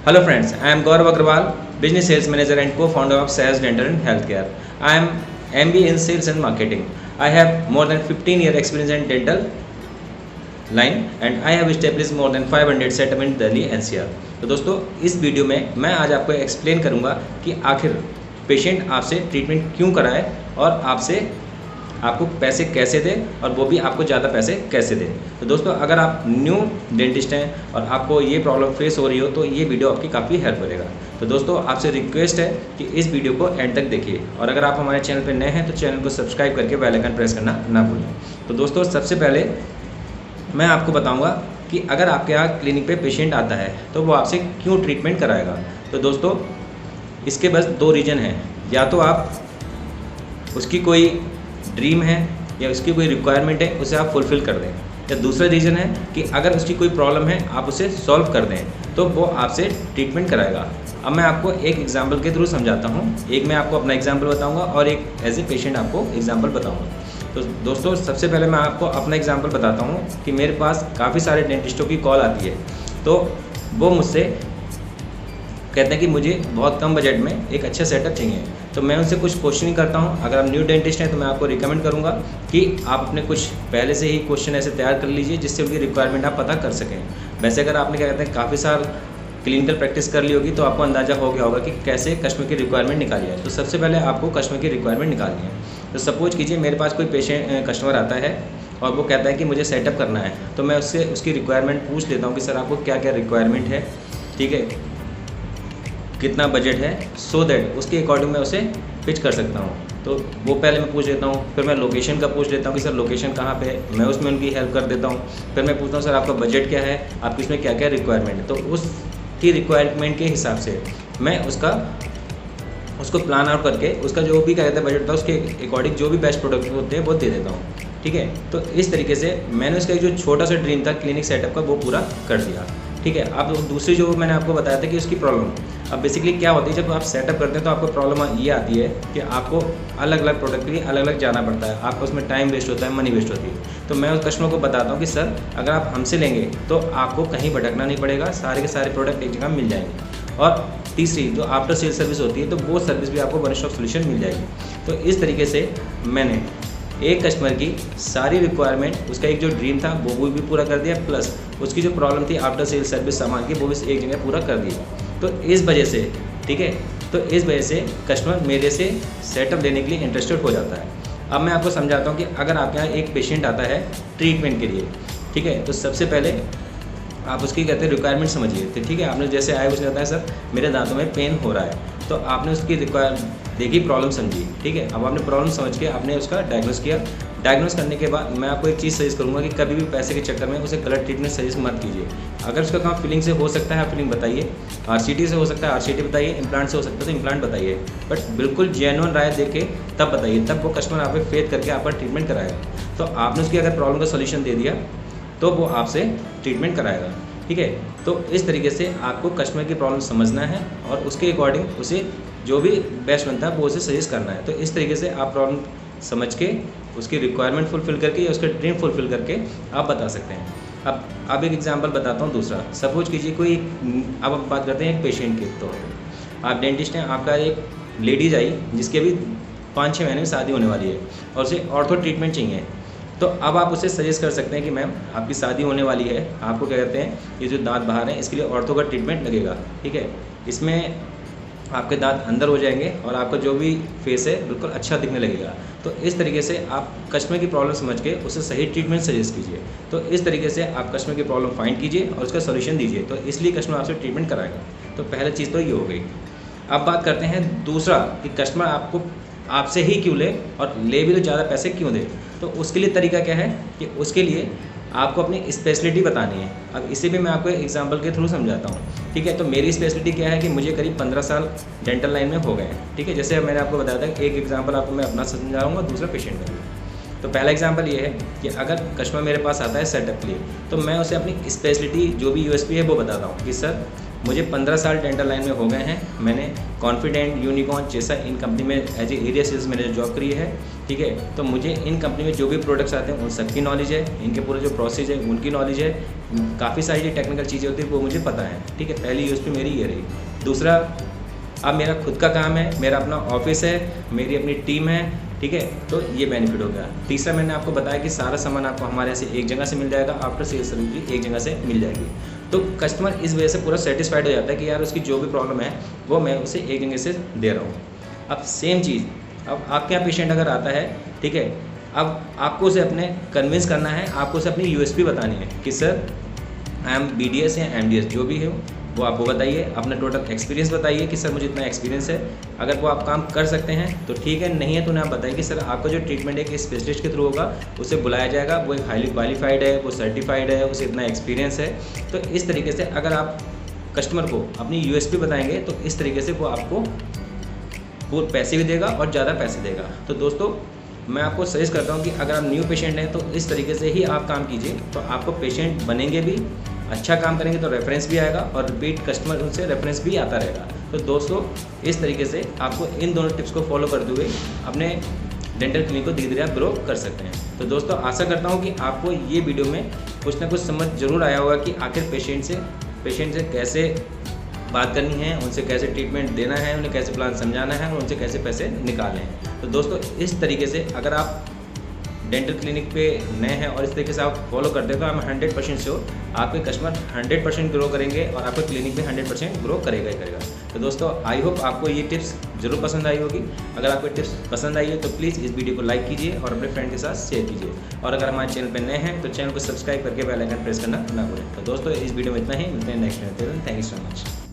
Hello friends, I am Gaurav Agrawal, Business Sales Manager and co-founder of Sales Dental and Healthcare. I am MBA in Sales and Marketing. I have more than 15 year experience in dental line and I have established more than 500 setup in Delhi NCR. तो दोस्तों इस video में मैं आज आपको explain करूंगा कि आखिर पेशेंट आपसे ट्रीटमेंट क्यों कराए और आपको पैसे कैसे दे और वो भी आपको ज़्यादा पैसे कैसे दे। तो दोस्तों अगर आप न्यू डेंटिस्ट हैं और आपको ये प्रॉब्लम फेस हो रही हो तो ये वीडियो आपकी काफ़ी हेल्प करेगा। तो दोस्तों आपसे रिक्वेस्ट है कि इस वीडियो को एंड तक देखिए और अगर आप हमारे चैनल पर नए हैं तो चैनल को सब्सक्राइब करके बेल आइकन प्रेस करना ना भूलें। तो दोस्तों सबसे पहले मैं आपको बताऊँगा कि अगर आपके यहाँ क्लिनिक पर पेशेंट आता है तो वो आपसे क्यों ट्रीटमेंट कराएगा। तो दोस्तों इसके बस दो रीज़न हैं, या तो आप उसकी कोई ड्रीम है या उसकी कोई रिक्वायरमेंट है उसे आप फुलफ़िल कर दें, या दूसरा रीज़न है कि अगर उसकी कोई प्रॉब्लम है आप उसे सॉल्व कर दें तो वो आपसे ट्रीटमेंट कराएगा। अब मैं आपको एक एग्जांपल के थ्रू समझाता हूँ। एक मैं आपको अपना एग्जांपल बताऊँगा और एक एज ए पेशेंट आपको एग्जांपल बताऊँगा। तो दोस्तों सबसे पहले मैं आपको अपना एग्जांपल बताता हूँ कि मेरे पास काफ़ी सारे डेंटिस्टों की कॉल आती है, तो वो मुझसे कहते हैं कि मुझे बहुत कम बजट में एक अच्छा सेटअप चाहिए। तो मैं उनसे कुछ क्वेश्चन करता हूं। अगर आप न्यू डेंटिस्ट हैं तो मैं आपको रिकमेंड करूंगा कि आप अपने कुछ पहले से ही क्वेश्चन ऐसे तैयार कर लीजिए जिससे उनकी रिक्वायरमेंट आप पता कर सकें। वैसे अगर आपने क्या कहते हैं काफ़ी साल क्लिनिकल प्रैक्टिस कर ली होगी तो आपको अंदाज़ा हो गया होगा कि कैसे कस्टमर की रिक्वायरमेंट निकाली है। तो सबसे पहले आपको कस्टमर की रिक्वायरमेंट निकालनी है। तो सपोज कीजिए मेरे पास कोई कस्टमर आता है और वो कहता है कि मुझे सेटअप करना है, तो मैं उससे उसकी रिक्वायरमेंट पूछ लेता हूँ कि सर आपको क्या क्या रिक्वायरमेंट है, ठीक है, कितना बजट है, सो दैट उसके अकॉर्डिंग मैं उसे पिच कर सकता हूँ। तो वो पहले मैं पूछ लेता हूँ, फिर मैं लोकेशन का पूछ लेता हूँ कि सर लोकेशन कहाँ पे है, मैं उसमें उनकी हेल्प कर देता हूँ। फिर मैं पूछता हूँ सर आपका बजट क्या है, आपकी इसमें क्या क्या रिक्वायरमेंट है। तो उसकी रिक्वायरमेंट के हिसाब से मैं उसको प्लान आउट करके उसका जो भी क्या कहता है बजट था उसके अकॉर्डिंग जो भी बेस्ट प्रोडक्ट होते हैं वो दे देता हूँ, ठीक है। तो इस तरीके से मैंने उसका जो छोटा सा ड्रीम था क्लिनिक सेटअप का वो पूरा कर दिया, ठीक है। अब दूसरी जो मैंने आपको बताया था कि उसकी प्रॉब्लम, अब बेसिकली क्या होती है जब आप सेटअप करते हैं तो आपको प्रॉब्लम ये आती है कि आपको अलग अलग प्रोडक्ट के लिए अलग अलग जाना पड़ता है, आपका उसमें टाइम वेस्ट होता है, मनी वेस्ट होती है। तो मैं उस कस्टमर को बताता हूँ कि सर अगर आप हमसे लेंगे तो आपको कहीं भटकना नहीं पड़ेगा, सारे के सारे प्रोडक्ट एक जगह मिल जाएंगे। और तीसरी जो आफ्टर सेल सर्विस होती है तो वो सर्विस भी आपको वन स्टॉप सोल्यूशन मिल जाएगी। तो इस तरीके से मैंने एक कस्टमर की सारी रिक्वायरमेंट, उसका एक जो ड्रीम था वो भी पूरा कर दिया, प्लस उसकी जो प्रॉब्लम थी आफ्टर सेल सर्विस सामान की वो भी एक जगह पूरा कर दिया। तो इस वजह से, ठीक है, तो इस वजह से कस्टमर मेरे से सेटअप लेने के लिए इंटरेस्टेड हो जाता है। अब मैं आपको समझाता हूँ कि अगर आपके यहाँ एक पेशेंट आता है ट्रीटमेंट के लिए, ठीक है, तो सबसे पहले आप उसकी कहते हैं रिक्वायरमेंट समझिए। तो ठीक है, आपने जैसे आए उसने बताया सर मेरे दांतों में पेन हो रहा है, तो आपने उसकी देखी, प्रॉब्लम समझी, ठीक है। अब आपने प्रॉब्लम समझ के आपने उसका डायग्नोस किया। डायग्नोस करने के बाद मैं आपको एक चीज़ सजेस्ट करूँगा कि कभी भी पैसे के चक्कर में उसे गलत ट्रीटमेंट सजेस्ट मत कीजिए। अगर उसका काम फिलिंग से हो सकता है आप फिलिंग बताइए, आरसीटी से हो सकता है आरसीटी बताइए, इम्प्लांट से हो सकता है तो इम्प्लांट बताइए, बट बिल्कुल जेन्युइन राय देके तब बताइए, तब वो कस्टमर आप पे फेथ करके आपका ट्रीटमेंट कराएगा। तो आपने उसकी अगर प्रॉब्लम का सोल्यूशन दे दिया तो वो आपसे ट्रीटमेंट कराएगा, ठीक है। तो इस तरीके से आपको कस्टमर की प्रॉब्लम समझना है और उसके अकॉर्डिंग उसे जो भी बेस्ट बनता है वो उसे सजेस्ट करना है। तो इस तरीके से आप प्रॉब्लम समझ के उसकी रिक्वायरमेंट फुलफिल करके या उसका ड्रीम फुलफिल करके आप बता सकते हैं। अब एक एग्जांपल बताता हूँ दूसरा। सपोज कीजिए कोई, अब हम बात करते हैं एक पेशेंट के तौर पर। आप डेंटिस्ट हैं, आपका एक लेडीज आई जिसकी अभी 5-6 महीने में शादी होने वाली है और उसे ऑर्थो ट्रीटमेंट चाहिए। तो अब आप उसे सजेस्ट कर सकते हैं कि मैम आपकी शादी होने वाली है, आपको क्या कहते हैं ये जो दांत बाहर हैं इसके लिए ऑर्थो का ट्रीटमेंट लगेगा, ठीक है। इसमें आपके दांत अंदर हो जाएंगे और आपका जो भी फेस है बिल्कुल अच्छा दिखने लगेगा। तो इस तरीके से आप कस्टमर की प्रॉब्लम समझ के उसे सही ट्रीटमेंट सजेस्ट कीजिए। तो इस तरीके से आप कस्टमर की प्रॉब्लम फाइंड कीजिए और उसका सोल्यूशन दीजिए, तो इसलिए कस्टमर आपसे ट्रीटमेंट कराएगा। तो पहली चीज़ तो ये हो गई। अब बात करते हैं दूसरा कि कस्टमर आपसे ही क्यों ले और ले भी तो ज़्यादा पैसे क्यों दे। तो उसके लिए तरीका क्या है कि उसके लिए आपको अपनी स्पेशलिटी बतानी है। अब इसे भी मैं आपको एग्जांपल के थ्रू समझाता हूँ, ठीक है। तो मेरी स्पेशलिटी क्या है कि मुझे करीब 15 साल डेंटल लाइन में हो गए हैं, ठीक है। जैसे मैंने आपको बताया था एक एग्जांपल आपको मैं अपना समझाऊंगा, दूसरा पेशेंट का भी। तो पहला एग्जांपल ये है कि अगर कस्टमर मेरे पास आता है सेटअप के लिए तो मैं उसे अपनी स्पेशलिटी जो भी यूएसपी है वो बताता हूँ कि सर मुझे 15 साल डेंटल लाइन में हो गए हैं। मैंने कॉन्फिडेंट, यूनिकॉर्न जैसा इन कंपनी में as a area sales manager job करी है, ठीक है। तो मुझे इन कंपनी में जो भी प्रोडक्ट्स आते हैं उन सबकी नॉलेज है, इनके पूरे जो प्रोसेस है उनकी नॉलेज है, काफ़ी सारी जो टेक्निकल चीज़ें होती है वो मुझे पता है, ठीक है। पहली यूएसपी मेरी ये रही। दूसरा, अब मेरा खुद का काम है, मेरा अपना ऑफिस है, मेरी अपनी टीम है, ठीक है, तो ये बेनिफिट हो गया। तीसरा, मैंने आपको बताया कि सारा सामान आपको हमारे से एक जगह से मिल जाएगा, आफ्टर सेल्स सर्विस भी एक जगह से मिल जाएगी। तो कस्टमर इस वजह से पूरा सेटिस्फाइड हो जाता है कि यार उसकी जो भी प्रॉब्लम है वो मैं उसे एक जगह से दे रहा हूँ। अब सेम चीज़, अब आपके यहाँ पेशेंट अगर आता है, ठीक है, अब आपको उसे अपने कन्विंस करना है, आपको उसे अपनी यूएसपी बतानी है कि सर आई एम BDS या MDS जो भी है वो आपको बताइए, अपना टोटल एक्सपीरियंस बताइए कि सर मुझे इतना एक्सपीरियंस है। अगर वो आप काम कर सकते हैं तो ठीक है, नहीं है तो उन्हें आप बताइए कि सर आपका जो ट्रीटमेंट एक स्पेशलिस्ट के थ्रू होगा, उसे बुलाया जाएगा, वो एक हाईली क्वालिफाइड है, वो सर्टिफाइड है, उसे इतना एक्सपीरियंस है। तो इस तरीके से अगर आप कस्टमर को अपनी USP बताएंगे तो इस तरीके से वो आपको वो पैसे भी देगा और ज़्यादा पैसे देगा। तो दोस्तों, मैं आपको सजेस्ट करता हूँ कि अगर आप न्यू पेशेंट हैं तो इस तरीके से ही आप काम कीजिए, तो आपको पेशेंट बनेंगे भी, अच्छा काम करेंगे तो रेफरेंस भी आएगा और रिपीट कस्टमर उनसे रेफरेंस भी आता रहेगा। तो दोस्तों, इस तरीके से आपको इन दोनों टिप्स को फॉलो करते हुए अपने डेंटल क्लिनिक को धीरे धीरे आप ग्रो कर सकते हैं। तो दोस्तों, आशा करता हूँ कि आपको ये वीडियो में कुछ ना कुछ समझ जरूर आया होगा कि आखिर पेशेंट से कैसे बात करनी है, उनसे कैसे ट्रीटमेंट देना है, उन्हें कैसे प्लान समझाना है और उनसे कैसे पैसे निकालने हैं। तो दोस्तों, इस तरीके से अगर आप डेंटल क्लिनिक पे नए हैं और इस तरीके से आप फॉलो करते हैं तो I'm 100% श्योर आपके कस्टमर 100% ग्रो करेंगे और आपका क्लिनिक भी 100% ग्रो करेगा ही करेगा। तो दोस्तों, आई होप आपको ये टिप्स जरूर पसंद आई होगी। अगर आपको टिप्स पसंद आई है तो प्लीज़ इस वीडियो को लाइक कीजिए और अपने फ्रेंड के साथ शेयर कीजिए। और अगर हमारे चैनल पर नए हैं तो चैनल को सब्सक्राइब करके बेल आइकन प्रेस करना ना भूलें। तो दोस्तों, इस वीडियो में इतना ही, मिलते हैं नेक्स्ट वीडियो में। Thank you so much.